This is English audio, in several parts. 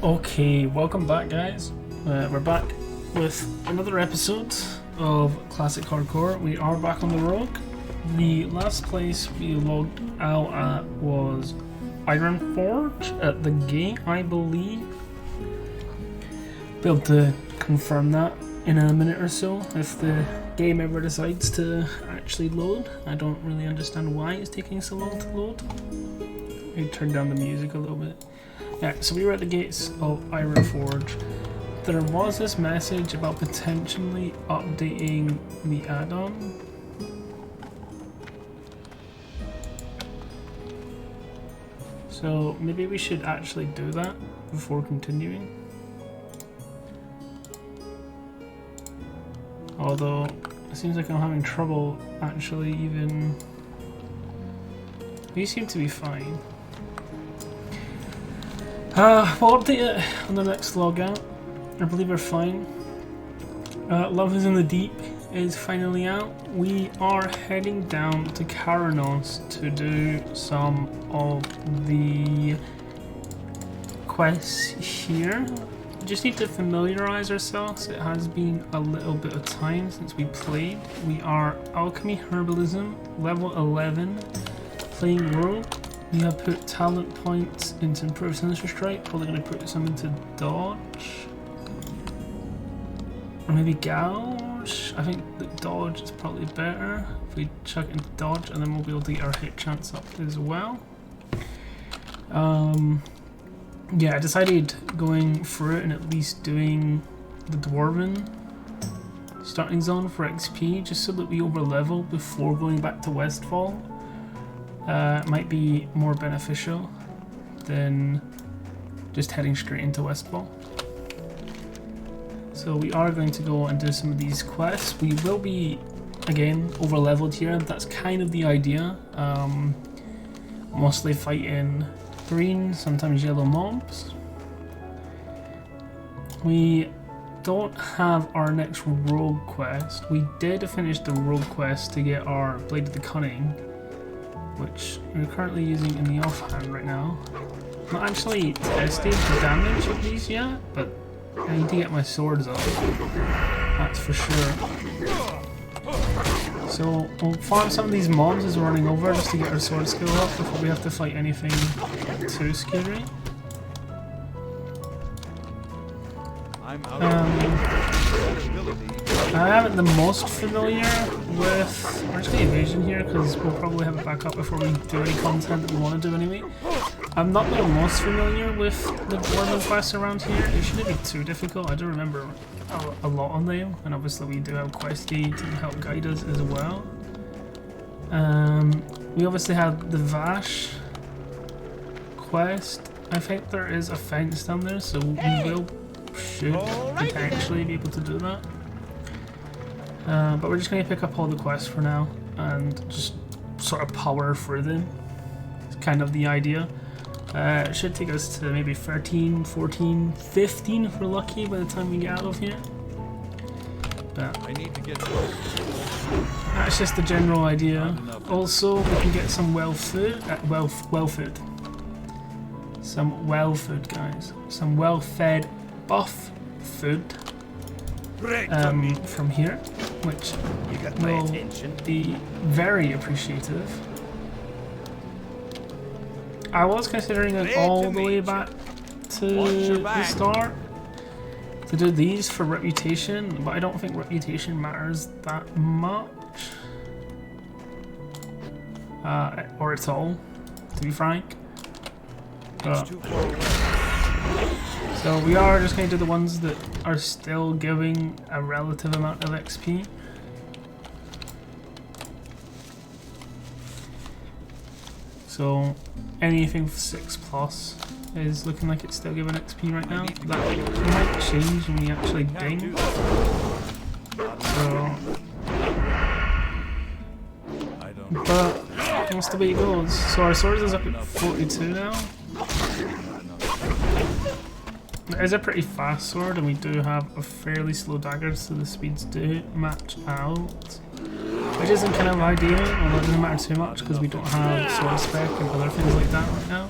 Okay, welcome back, guys. We're back with another episode of Classic Hardcore. We are back on the rogue. The last place we logged out at was Iron Forge at the gate, I believe. Be able to confirm that in a minute or so if the game ever decides to actually load. I don't really understand why it's taking so long to load. Let me turn down the music a little bit. Yeah, so we were at the gates of Iron Forge. There was this message about potentially updating the add-on. So maybe we should actually do that before continuing. Although it seems like I'm having trouble actually even... We seem to be fine. We'll update it on the next logout. I believe we're fine. Love is in the Deep is finally out. We are heading down to Karanos to do some of the quests here. We just need to familiarize ourselves. It has been a little bit of time since we played. We are Alchemy Herbalism, level 11, playing Rogue. We have put talent points into Improved Sinister Strike, probably going to put some into Dodge. Or maybe Gouge. I think that Dodge is probably better. If we chuck it into Dodge, and then we'll be able to get our hit chance up as well. Yeah, I decided going through it and at least doing the Dwarven starting zone for XP, just so that we over level before going back to Westfall. Might be more beneficial than just heading straight into Westfall. So we are going to go and do some of these quests. We will be, again, over leveled here. That's kind of the idea. Mostly fighting green, sometimes yellow mobs. We don't have our next rogue quest. We did finish the rogue quest to get our Blade of the Cunning, which we're currently using in the offhand right now. Not actually tested the damage of these yet, but I need to get my swords up, that's for sure. So we'll farm some of these mobs as we're running over just to get our sword skill up before we have to fight anything too scary. I haven't the most familiar with... We're just going to evasion here because we'll probably have it back up before we do any content that we want to do anyway. I'm not the most familiar with the Dwarven quests around here. It shouldn't be too difficult. I do remember a lot on them, and obviously we do have quest gate to help guide us as well. We obviously have the Vash quest. I think there is a fence down there, so we should potentially be able to do that. But we're just going to pick up all the quests for now and just sort of power through them. It's kind of the idea. It should take us to maybe 13, 14, 15 if we're lucky by the time we get out of here. But I need to get that's just the general idea. Also, we can get some well food, some well food, guys. Some well-fed buff food from here, which will be very appreciative. I was considering going all the way back to the start to do these for reputation, but I don't think reputation matters that much. Or at all, to be frank. So we are just going to do the ones that are still giving a relative amount of XP. So anything 6+ is looking like it's still giving XP right now. That might change when we actually ding. So, but that's the way it goes. So our swords is up at 42 now. It is a pretty fast sword, and we do have a fairly slow dagger, so the speeds do match out. Which isn't kind of ideal, although it doesn't matter too much because we don't have sword spec and other things like that right now.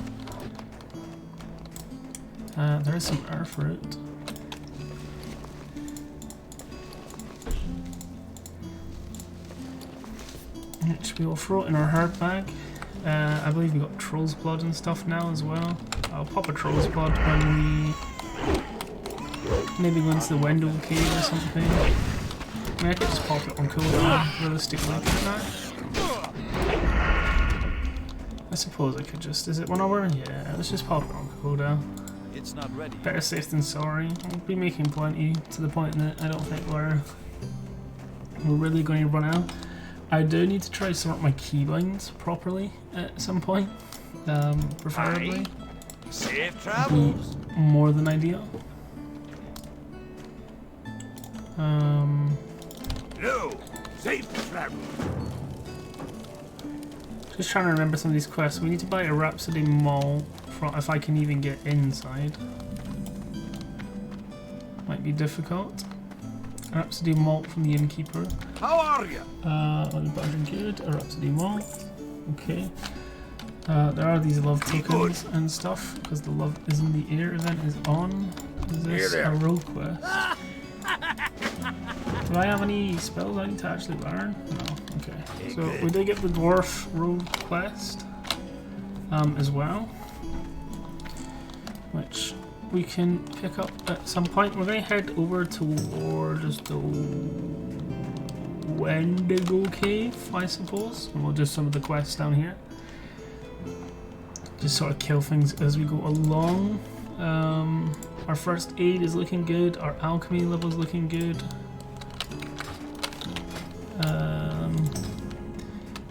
There is some earth root. Which we will throw in our herd bag. I believe we got troll's blood and stuff now as well. I'll pop a troll's blood when we maybe go into the window cave or something. I mean, I could just pop it on cooldown realistically, couldn't I? I suppose I could just. Is it 1 hour? Yeah, let's just pop it on cooldown. It's not ready. Better safe than sorry. I'll be making plenty to the point that I don't think we're really going to run out. I do need to try to sort my keybinds properly at some point, preferably. Safe travels. More than ideal. No, safe travels. Just trying to remember some of these quests. We need to buy a Rhapsody Mall from, if I can even get inside. Might be difficult. Rhapsody Malt from the innkeeper. How are you? Let me buy good. A Rhapsody Malt. Okay. There are these love tokens and stuff because the love is in the air event is on. Is this a rogue quest? Do I have any spells I need to actually learn? No. Okay. So we did get the dwarf rogue quest as well, which we can pick up at some point. We're going to head over towards the Wendigo Cave, I suppose, and we'll do some of the quests down here. Just sort of kill things as we go along. Our first aid is looking good, our alchemy level is looking good.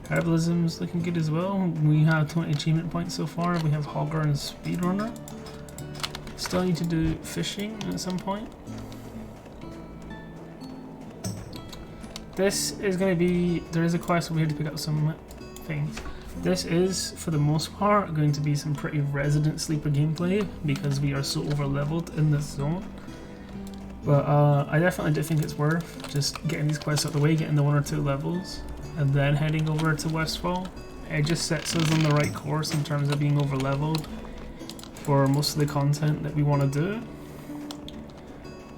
Herbalism is looking good as well. We have 20 achievement points so far. We have Hogger and Speedrunner. Still need to do fishing at some point. This is going to be, there is a quest where we have to pick up some things. This is, for the most part, going to be some pretty resident sleeper gameplay because we are so over leveled in this zone. But I definitely do think it's worth just getting these quests out of the way, getting the 1 or 2 levels, and then heading over to Westfall. It just sets us on the right course in terms of being over leveled for most of the content that we want to do.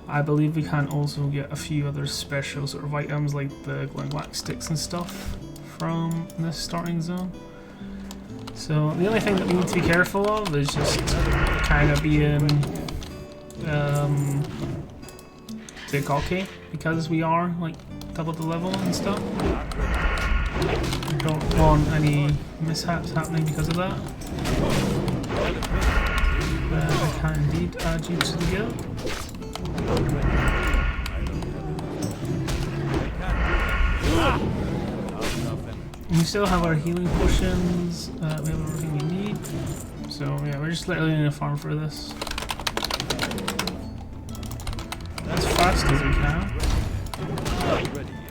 I believe we can also get a few other special sort of items like the glowing wax sticks and stuff from this starting zone. So the only thing that we need to be careful of is just kind of being too cocky because we are like double the level and stuff. We don't want any mishaps happening because of that. I can indeed add you to the guild. We still have our healing potions, we have everything we need, so yeah, we're just literally in a farm for this. As fast as we can,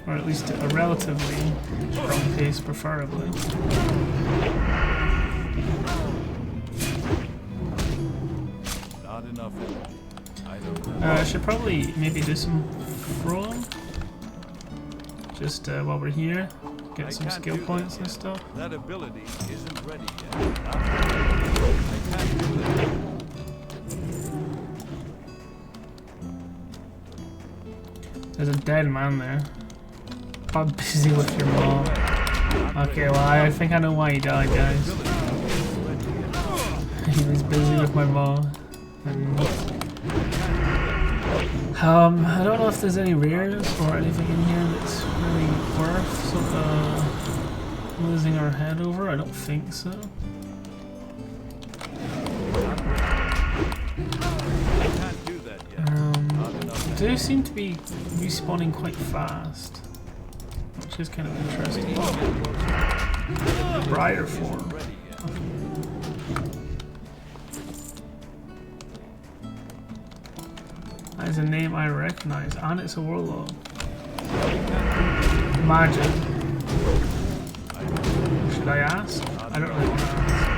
or at least at a relatively strong pace preferably. Not enough energy. I should probably maybe do some throwing, just while we're here. Get some skill points and stuff. That ability isn't ready yet. I can't do that. There's a dead man there. I'm busy with your mom. Okay, well I think I know why he died, guys. He was busy with my mom. And I don't know if there's any rares or anything in here that's really worth sort of losing our head over. I don't think so. They do seem to be respawning quite fast, which is kind of interesting. Briar form. That is a name I recognize, and it's a warlord. Imagine. Should I ask? I don't really want to ask.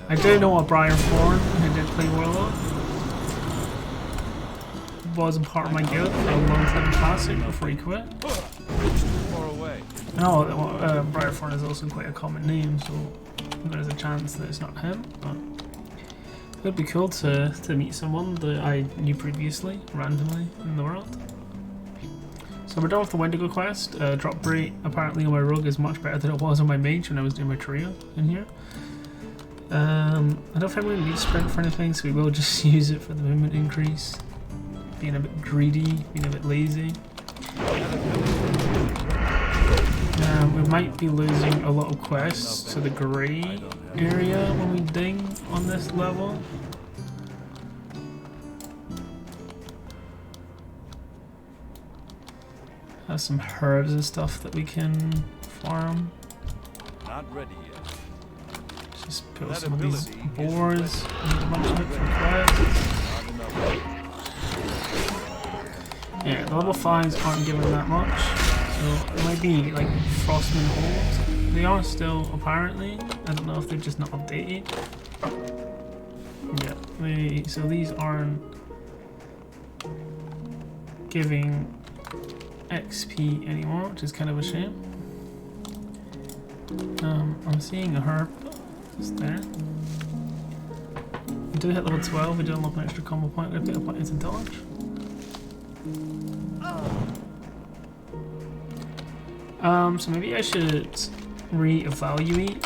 I do know a Briar Thorn, who did play warlord. Wasn't part of my guild for a long time classic before he quit. No, Briar Thorn is also quite a common name, so there's a chance that it's not him. But It'd be cool to meet someone that I knew previously, randomly in the world. So we're done with the Wendigo quest. Drop rate apparently on my rogue is much better than it was on my mage when I was doing my trio in here. I don't think we need sprint for anything, so we will just use it for the movement increase. Being a bit greedy, being a bit lazy. We might be losing a lot of quests to the grey area when we ding on this level. Have some herbs and stuff that we can farm. Not ready yet. Just put some of these boars. Need a bunch of it for quests. Yeah, the level 5s aren't giving that much, so it might be like Frostman Hold. They are still apparently. I don't know if they're just not updated. Yeah, so these aren't giving XP anymore, which is kind of a shame. I'm seeing a herb just there. We do hit level 12, we do unlock an extra combo point, we have to get a point into dodge. So maybe I should re-evaluate.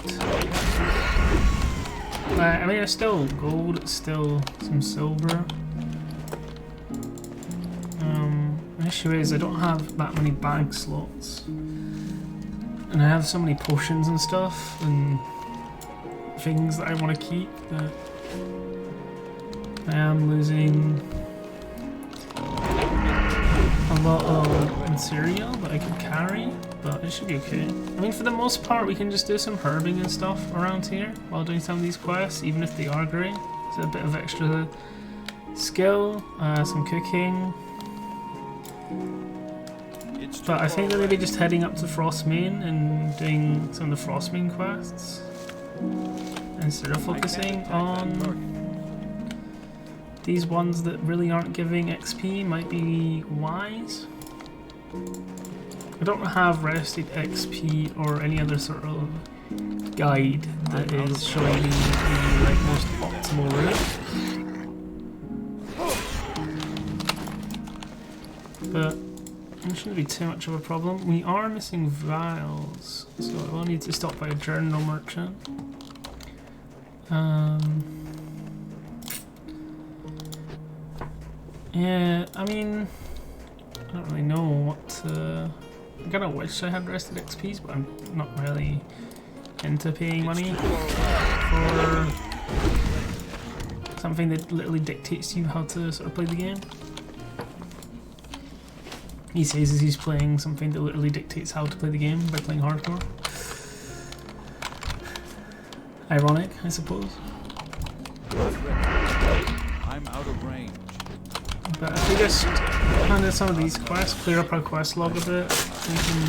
I mean, it's still gold, it's still some silver. The issue is I don't have that many bag slots. And I have so many potions and stuff and things that I want to keep that I am losing a lot of material that I could carry, but it should be okay. I mean, for the most part, we can just do some herbing and stuff around here while doing some of these quests, even if they are grey. It's a bit of extra skill, some cooking. But I think that maybe just heading up to Frostmain and doing some of the Frostmain quests instead of focusing on these ones that really aren't giving XP might be wise. I don't have rested XP or any other sort of guide that is showing me the like most optimal route. But it shouldn't be too much of a problem. We are missing vials, so I will need to stop by a journal merchant. Yeah, I mean, I don't really know what to... I kinda wish I had rested XPs, but I'm not really into paying money for something that literally dictates to you how to sort of play the game. He says as he's playing something that literally dictates how to play the game by playing hardcore. Ironic, I suppose. I'm out of range. But if we just handle some of these quests, clear up our quest log a bit, we can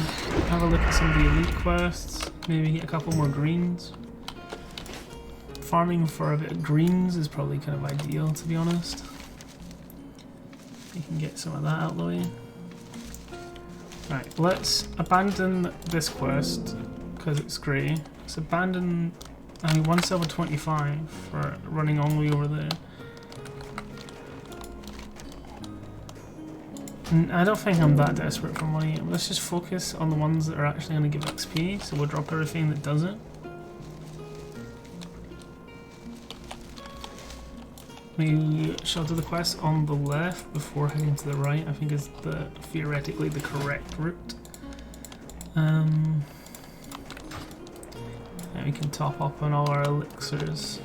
have a look at some of the elite quests, maybe get a couple more greens. Farming for a bit of greens is probably kind of ideal, to be honest. You can get some of that out of the way. Right, let's abandon this quest because it's grey. Let's abandon, I mean, 1 silver 25 for running all the way over there. And I don't think I'm that desperate for money. Let's just focus on the ones that are actually going to give XP, so we'll drop everything that doesn't. We shall do the quest on the left before heading to the right. I think is theoretically the correct route. And we can top up on all our elixirs.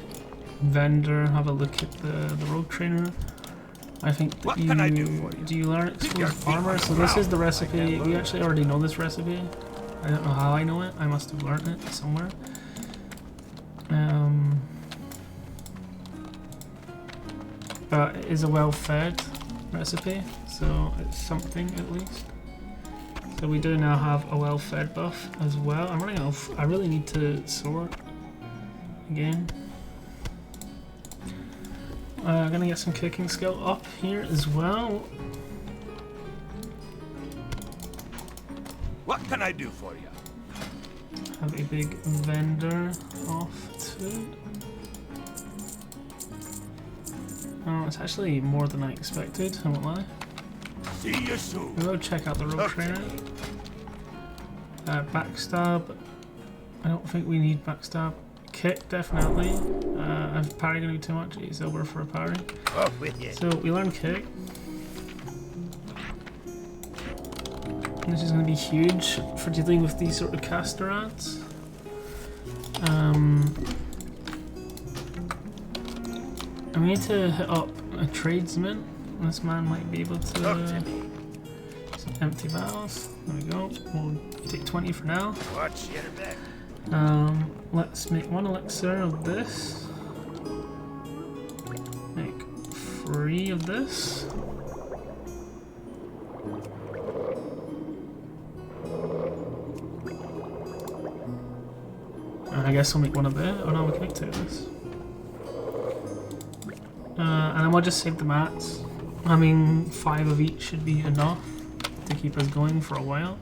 Vendor, have a look at the rogue trainer. I think that do you learn exposed armor? So this is the recipe. We actually already know this recipe. I don't know how I know it. I must have learned it somewhere. But it is a well-fed recipe, so it's something at least. So we do now have a well-fed buff as well. I'm running off. I really need to sort again. Gonna get some cooking skill up here as well. What can I do for you? Have a big vendor off too. Oh, it's actually more than I expected, I won't lie. See you soon. We'll check out the rogue trainer. Backstab. I don't think we need backstab. Kick, definitely. Is parry gonna be too much? 8 silver for a parry. So we learn kick. This is gonna be huge for dealing with these sort of caster ads. And we need to hit up a tradesman. This man might be able to some empty vials. There we go. We'll take 20 for now. Let's make 1 elixir of this. Make 3 of this. And I guess we'll make 1 of this. Oh no, we can make 2 of this. And then we'll just save the mats. I mean, 5 of each should be enough to keep us going for a while.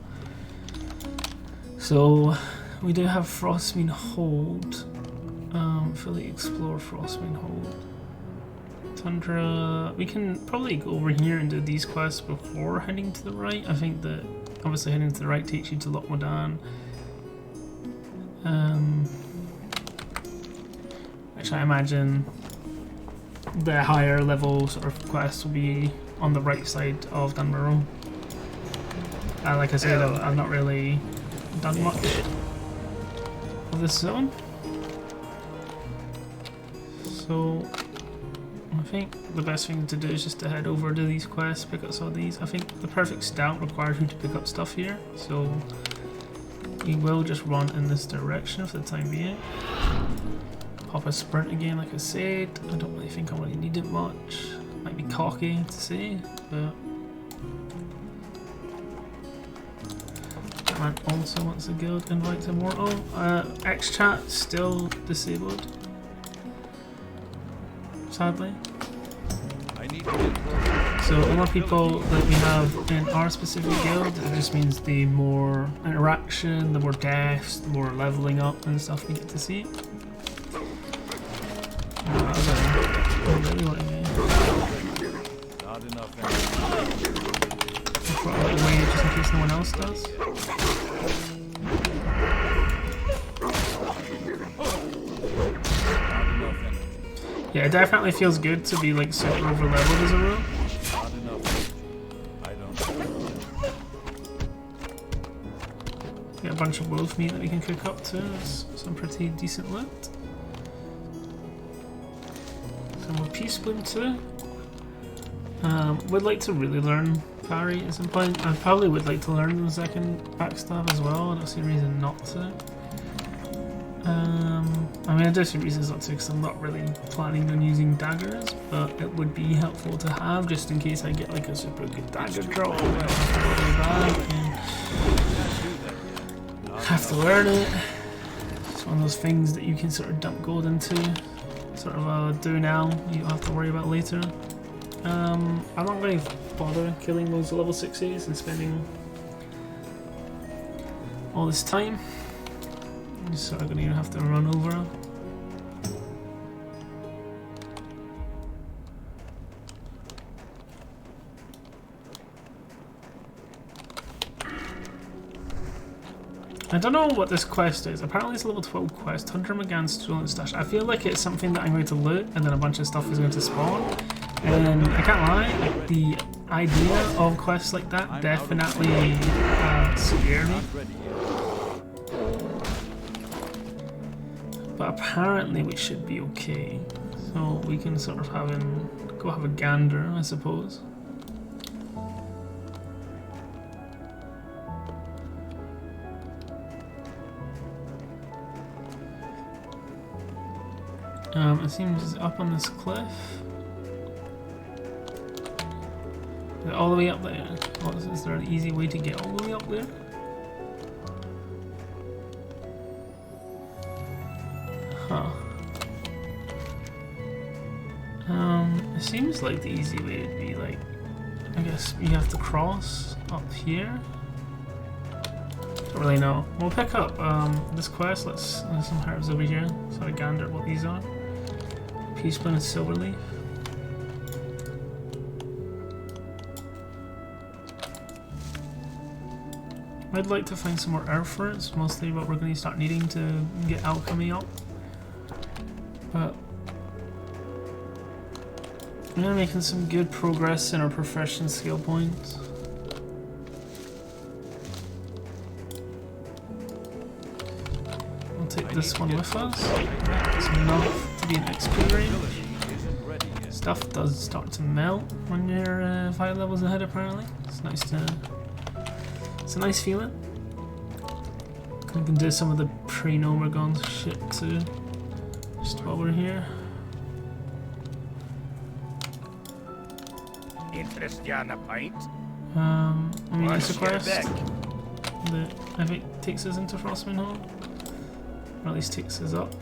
So we do have Frostmean Hold. Fully explore Frostmean Hold. Tundra. We can probably go over here and do these quests before heading to the right. I think that obviously heading to the right takes you to Loch Modan. Which I imagine the higher level sort of quests will be on the right side of Dunbarrow. Like I said, I've not really done much of this zone. So I think the best thing to do is just to head over to these quests, pick up some of these. I think the perfect stout requires you to pick up stuff here, so you will just run in this direction for the time being. Pop a sprint again, like I said. I don't really think I really need it much. Might be cocky to say, but man also wants a guild invite to Immortal. X-Chat still disabled, sadly. So the more people that we have in our specific guild, it just means the more interaction, the more deaths, the more leveling up and stuff we get to see. Really what I mean. Not enough. I'll put it away just in case no one else does. Yeah, it definitely feels good to be like super over leveled as a rule. Not enough. I don't. Got a bunch of wolf meat that we can cook up too. That's some pretty decent loot. Some more peace bloom too. Would like to really learn parry at some point. I probably would like to learn the second backstab as well. I don't see a reason not to. I mean, I do see reasons not to because I'm not really planning on using daggers, but it would be helpful to have just in case I get like a super good dagger drop. I don't have to worry back and have to learn it. It's one of those things that you can sort of dump gold into, sort of do now, you don't have to worry about later. I'm not going to bother killing those level 6s and spending all this time. I'm just sort of going to have to run over. I don't know what this quest is. Apparently it's a level 12 quest. Hunter McGann's stolen stash. I feel like it's something that I'm going to loot and then a bunch of stuff is going to spawn. And I can't lie, like, the idea of quests like that definitely scare me. But apparently we should be okay. So we can sort of go have a gander, I suppose. It seems it's up on this cliff. Is it all the way up there? Is there an easy way to get all the way up there? Huh. It seems like the easy way would be like, I guess you have to cross up here. Don't really know. We'll pick up this quest. There's some herbs over here. So I gander what these are. Peace bloom and silver leaf. I'd like to find some more earth fruits, mostly what we're going to start needing to get alchemy up. But we're making some good progress in our profession skill points. We'll take this one with us. It's enough to be an XP range. Stuff does start to melt when you're 5 levels ahead apparently. It's nice to... It's a nice feeling. We can do some of the pre-Nomergon shit too, just while we're here. Interest you on a pint? I mean, it's a What's your quest bet? that I think takes us into Frostman Hall, or at least takes us up.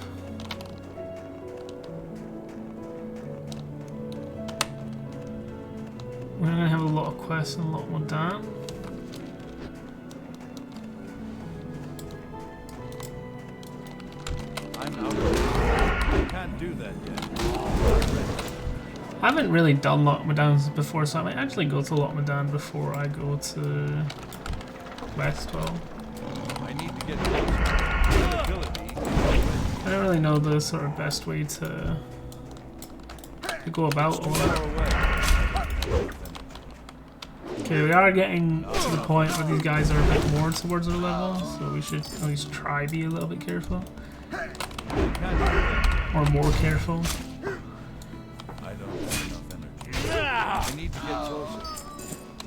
We're gonna have a lot of quests and a lot more dam. I'm out of I can't do that yet. I haven't really done Lockmadans before, so I might actually go to Lockmadan before I go to Westfall. I need to get closer. That ability is ready. I don't really know the sort of best way to go about all that. Far away. Okay, we are getting to the point where these guys are a bit more towards our level, so we should at least try be a little bit careful. I can't do that. Or more careful. I don't have enough energy. I need to get closer.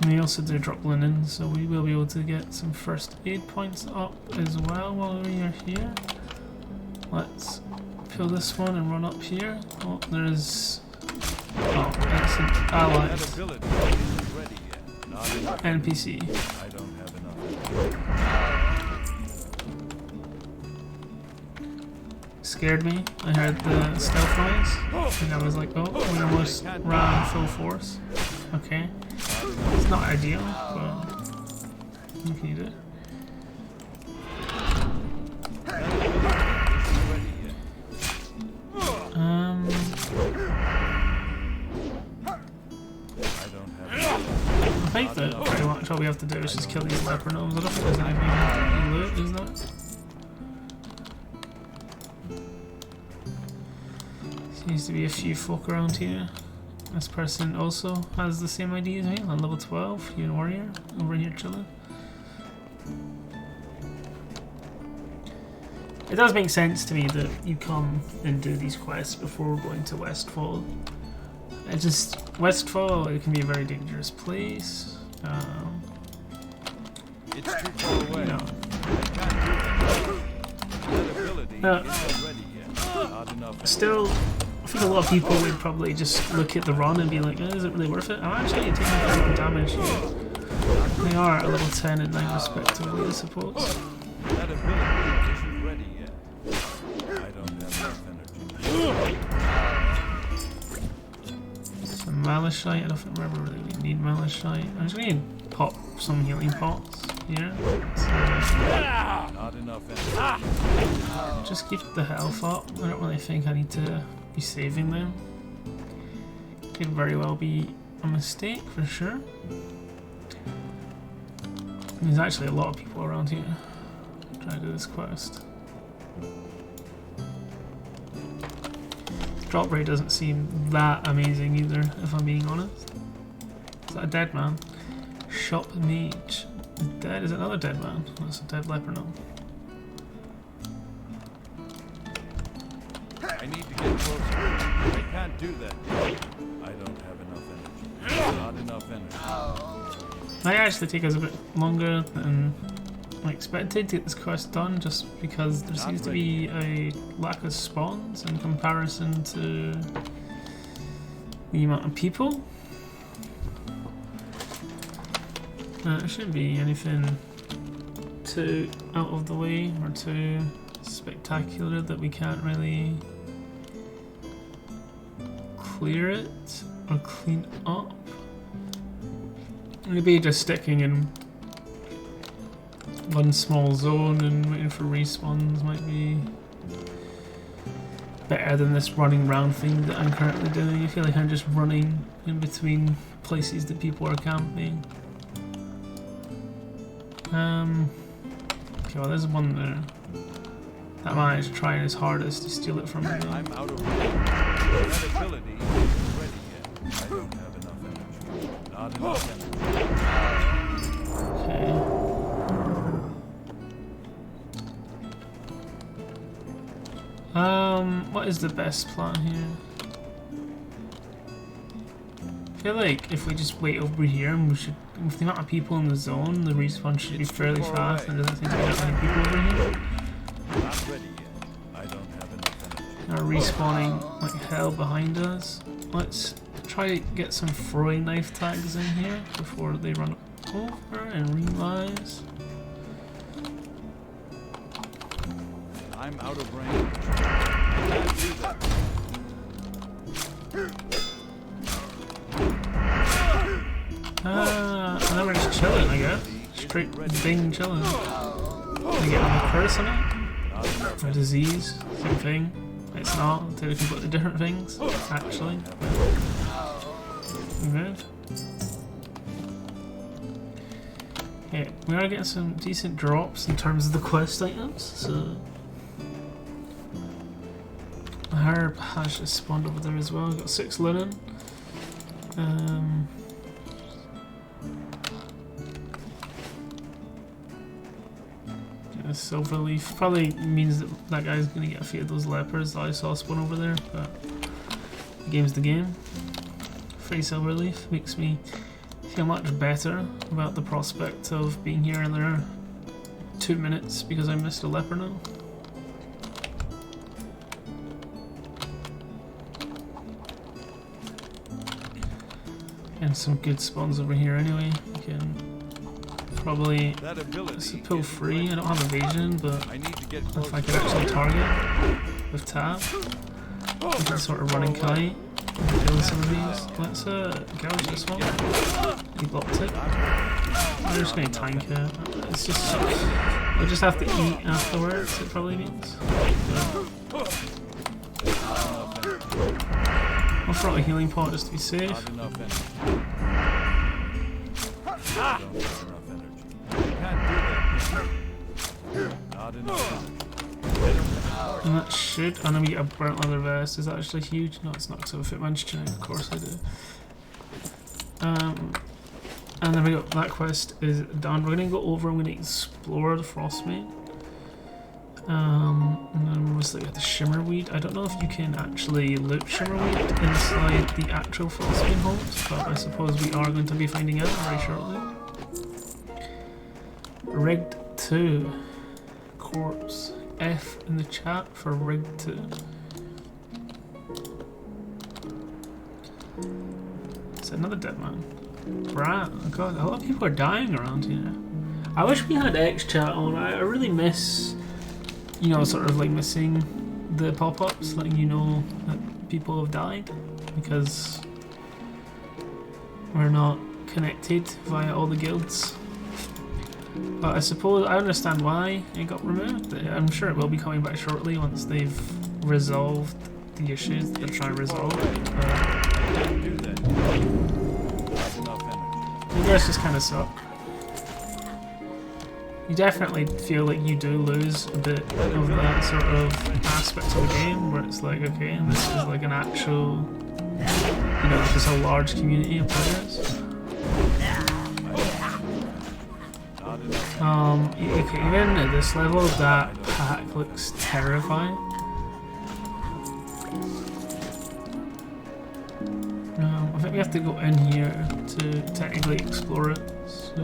And we also do drop linen, so we will be able to get some first aid points up as well while we are here. Let's pull this one and run up here. Oh, there's... Oh, excellent. That Allies. ability isn't ready yet. Not enough. NPC. I don't have enough energy. Scared me. I heard the stealth noise, and I was like, oh, we almost ran full force. Okay. It's not ideal, but what can you do? That ability isn't ready yet. I don't have enough. I think that pretty much all we have to do is just kill these leper gnomes. I don't think there's anything loot, is there? Seems to be a few folk around here. This person also has the same ID as me, on level 12, human warrior, over here chilling. It does make sense to me that you come and do these quests before going to Westfall. Westfall, it can be a very dangerous place. It's too far away. You know. I can't do that. That ability isn't ready yet. Not enough. Still, I think a lot of people would probably just look at the run and be like, is it really worth it? I'm actually taking a lot of damage here. They are at level 10 and 9 respectively, I suppose. That ability isn't ready yet. I don't have enough energy. Some malachite, I don't remember whether we need malachite. I'm just going to pop some healing pots here. So, Not enough energy. just keep the health up. I don't really think I need to be saving them. Could very well be a mistake for sure. There's actually a lot of people around here trying to do this quest. Drop rate doesn't seem that amazing either, if I'm being honest. Is that a dead man? Shop mage. Dead? Is it another dead man? That's a dead leper gnome. I need to get closer. I can't do that yet. I don't have enough energy. Not enough energy. Might actually take us a bit longer than I expected to get this quest done, just because there seems to be a lack of spawns in comparison to the amount of people. It shouldn't be anything too out of the way or too spectacular that we can't really clear it or clean up. Maybe just sticking in one small zone and waiting for respawns might be better than this running round thing that I'm currently doing. I feel like I'm just running in between places that people are camping. Okay, well there's one there. That man is trying his hardest to steal it from me. I'm out of range. That ability isn't ready yet. I don't have enough energy. Not enough energy. Okay. What is the best plan here? I feel like if we just wait over here and we should, with the amount of people in the zone, the respawn should be fairly fast and there doesn't seem to be that many people over here. Not ready yet. I don't have enough energy. They're respawning like hell behind us. Let's try to get some throwing knife tags in here before they run over and realize. I'm out of range. I can't do that. And then we're just chilling, I guess. Straight ding chilling. They get on a curse on it. A disease, same thing. It's not, they're completely different things, actually. Good. Okay, we are getting some decent drops in terms of the quest items, so. A herb has just spawned over there as well. We've got 6 linen. A silver leaf probably means that that guy's gonna get a few of those lepers that I saw spawn over there, but the game's the game. Free silver leaf makes me feel much better about the prospect of being here in there 2 minutes because I missed a leper now. And some good spawns over here anyway. You can probably pull free. I don't have evasion, but if I could actually target with tab, we can sort of run and kite and kill some of these. Let's gouge this one. He blocked it. I'm just going to tank it. It's just we'll just have to eat afterwards. It probably means. I'll throw a healing pot just to be safe. Not enough energy. I don't have enough energy. I can't do that. Not enough energy. And that should, and then we get a burnt leather vest. Is that actually huge? No, it's not because of a fit man's chain. Of course I do. And then we go. That quest is done. We're gonna go over. I'm gonna explore the Frostmane. And then obviously we have the Shimmerweed. I don't know if you can actually loot Shimmerweed inside the actual Frostmane homes, but I suppose we are going to be finding out very shortly. Rigged 2. Corpse. F in the chat for Rigged 2. It's another dead man. Brat. Oh god, a lot of people are dying around here. I wish we had X chat on. I really miss, you know, sort of like missing the pop-ups letting you know that people have died because we're not connected via all the guilds. But I suppose I understand why it got removed. I'm sure it will be coming back shortly once they've resolved the issues that they're trying to resolve. You guys just kind of suck. You definitely feel like you do lose a bit of that sort of aspect of the game where it's like, okay, and this is like an actual, you know, just a large community of players. Okay, even at this level, that pack looks terrifying. I think we have to go in here to technically explore it. So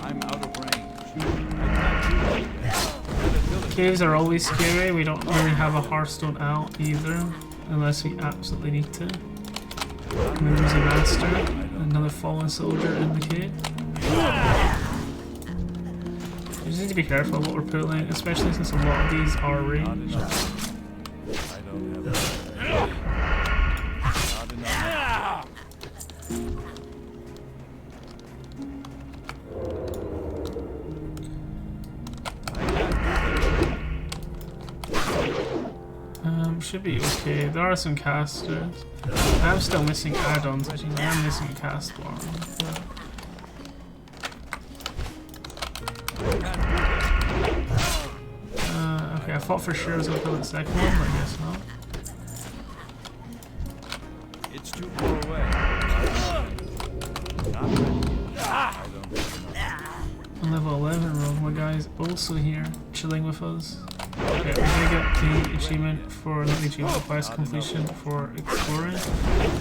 I'm out of range. caves are always scary. We don't really have a Hearthstone out either, unless we absolutely need to. Moves a master, another fallen soldier in the cave. We just need to be careful what we're pulling, especially since a lot of these are ranged. I don't have enough. Should be okay. There are some casters. I'm still missing add-ons. Actually, I am missing a cast one. Okay, I thought for sure I was going to kill the second one, but I guess not. It's too far away. Not ready yet. I don't have enough. I'm level 11 rogue, my guy's also here, chilling with us. Okay, we're gonna get the achievement for not the achievement quest completion for exploring.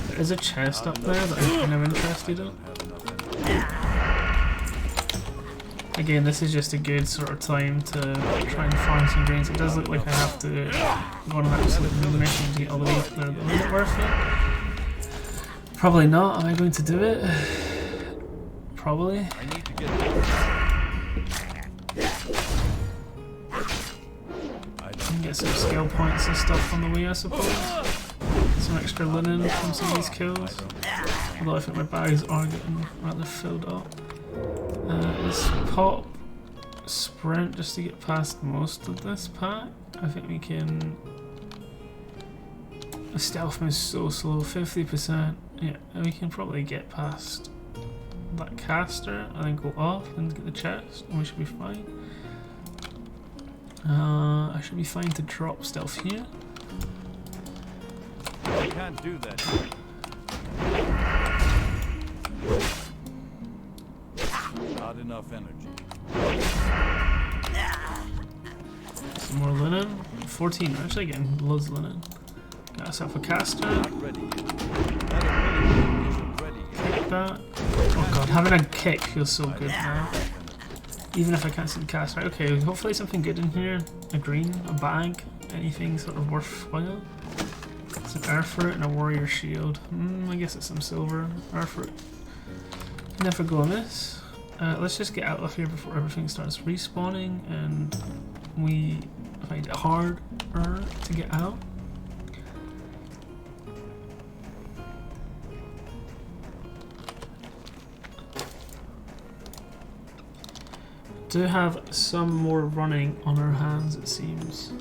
There is a chest up there that I'm kind of interested in. Again, this is just a good sort of time to try and farm some grains. It does look like I have to go on an absolute mission to get all the way up there. But is it worth it? Probably not. Am I going to do it? Probably. I need to get Get some skill points and stuff on the way, I suppose. Some extra linen from some of these kills. Although I think my bags are getting rather filled up. Let's pop sprint just to get past most of this pack. I think we can. The stealth moves so slow, 50%. Yeah, we can probably get past that caster and then go off and get the chest, and we should be fine. I should be fine to drop stealth here. I can't do that. Not enough energy. Some more linen. 14. We're actually getting loads of linen. Got ourselves a caster. Not ready yet. That ability isn't ready yet. Kick that. Oh god, having a kick feels so good now. Even if I can't see the cast. Right, okay, hopefully something good in here. A green, a bag, anything sort of worthwhile. Some air fruit and a warrior shield. I guess it's some silver. Air fruit. Never go amiss. Let's just get out of here before everything starts respawning and we find it harder to get out. Do have some more running on our hands, it seems.